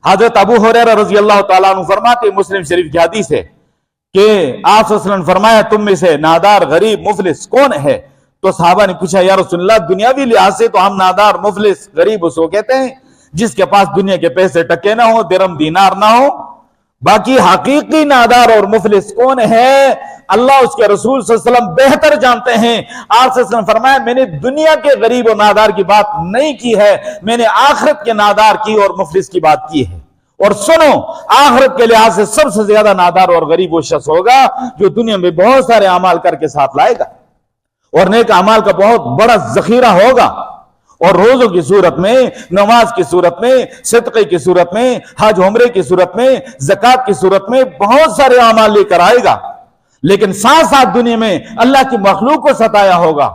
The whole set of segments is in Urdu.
حضرت ابو ہریرہ رضی اللہ تعالیٰ عنہ فرماتے، مسلم شریف کی حدیث ہے کہ آپ صلی اللہ علیہ وسلم نے فرمایا تم میں سے نادار غریب مفلس کون ہے؟ تو صحابہ نے پوچھا یا رسول اللہ دنیاوی لحاظ سے تو ہم نادار مفلس غریب اس کو کہتے ہیں جس کے پاس دنیا کے پیسے ٹکے نہ ہو، درم دینار نہ ہو، باقی حقیقی نادار اور مفلس کون ہے اللہ اس کے رسول صلی اللہ علیہ وسلم بہتر جانتے ہیں۔ آپ صلی اللہ علیہ وسلم فرمایا میں نے دنیا کے غریب و نادار کی بات نہیں کی ہے، میں نے آخرت کے نادار کی اور مفلس کی بات کی ہے۔ اور سنو، آخرت کے لحاظ سے سب سے زیادہ نادار اور غریب وہ شخص ہوگا جو دنیا میں بہت سارے اعمال کر کے ساتھ لائے گا اور نیک اعمال کا بہت بڑا ذخیرہ ہوگا، اور روزوں کی صورت میں، نماز کی صورت میں، صدقے کی صورت میں، حج عمرے کی صورت میں، زکوٰۃ کی صورت میں بہت سارے اعمال لے کر آئے گا، لیکن ساتھ ساتھ دنیا میں اللہ کی مخلوق کو ستایا ہوگا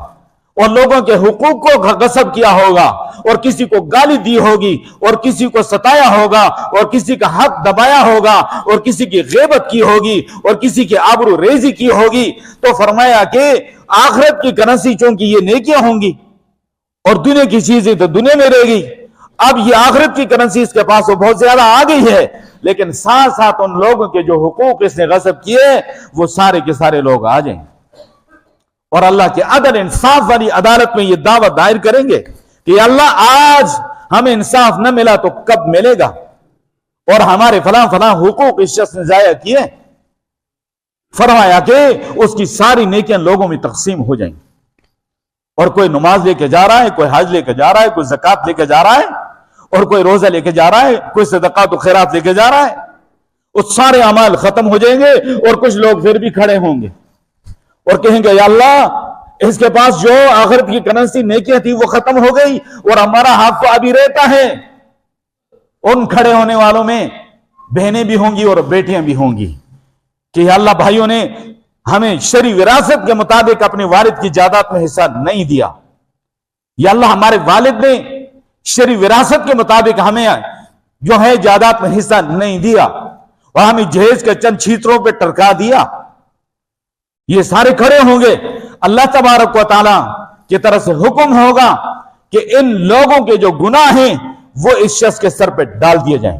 اور لوگوں کے حقوق کو غصب کیا ہوگا اور کسی کو گالی دی ہوگی اور کسی کو ستایا ہوگا اور کسی کا حق دبایا ہوگا اور کسی کی غیبت کی ہوگی اور کسی کی آبرو ریزی کی ہوگی، تو فرمایا کہ آخرت کی کرنسی چونکہ یہ نیکیاں ہوں گی اور دنیا کی چیزیں تو دنیا میں رہے گی، اب یہ آخرت کی کرنسی اس کے پاس وہ بہت زیادہ آ گئی ہے، لیکن ساتھ ساتھ ان لوگوں کے جو حقوق اس نے غصب کیے وہ سارے کے سارے لوگ آ جائیں اور اللہ کے عدل انصاف والی عدالت میں یہ دعوت دائر کریں گے کہ اللہ آج ہمیں انصاف نہ ملا تو کب ملے گا، اور ہمارے فلاں فلاں حقوق اس شخص نے ضائع کیے۔ فرمایا کہ اس کی ساری نیکیاں لوگوں میں تقسیم ہو جائیں، اور کوئی نماز لے کے جا رہا ہے، کوئی حج لے کے جا رہا ہے، کوئی زکوٰۃ لے کے جا رہا ہے، اور کوئی روزہ لے کے جا رہا ہے، کوئی صدقات و خیرات لے کے جا رہا ہے، اس سارے اعمال ختم ہو جائیں گے اور کچھ لوگ پھر بھی کھڑے ہوں گے اور کہیں گے یا اللہ اس کے پاس جو آخرت کی کرنسی نیکیاں تھی وہ ختم ہو گئی اور ہمارا حق تو ابھی رہتا ہے۔ ان کھڑے ہونے والوں میں بہنیں بھی ہوں گی اور بیٹیاں بھی ہوں گی کہ یا اللہ بھائیوں نے ہمیں شرعی وراثت کے مطابق اپنے والد کی جائیداد میں حصہ نہیں دیا، یا اللہ ہمارے والد نے شرعی وراثت کے مطابق ہمیں جو ہے جائیداد میں حصہ نہیں دیا اور ہمیں جہیز کے چند چھیتروں پہ ٹرکا دیا۔ یہ سارے کھڑے ہوں گے، اللہ تبارک و تعالیٰ کی طرف سے حکم ہوگا کہ ان لوگوں کے جو گناہ ہیں وہ اس شخص کے سر پہ ڈال دیے جائیں،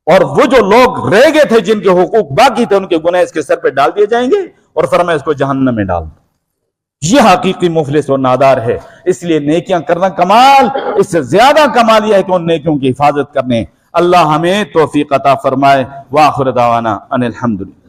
اور وہ جو لوگ رہ گئے تھے جن کے حقوق باقی تھے ان کے گناہ اس کے سر پہ ڈال دیے جائیں گے اور فرمایا اس کو جہنم میں ڈال دو۔ یہ حقیقی مفلس اور نادار ہے۔ اس لیے نیکیاں کرنا کمال، اس سے زیادہ کمال یہ ہے کہ ان نیکیوں کی حفاظت کرنے۔ اللہ ہمیں توفیق عطا فرمائے۔ وآخر دعوانا ان الحمدللہ۔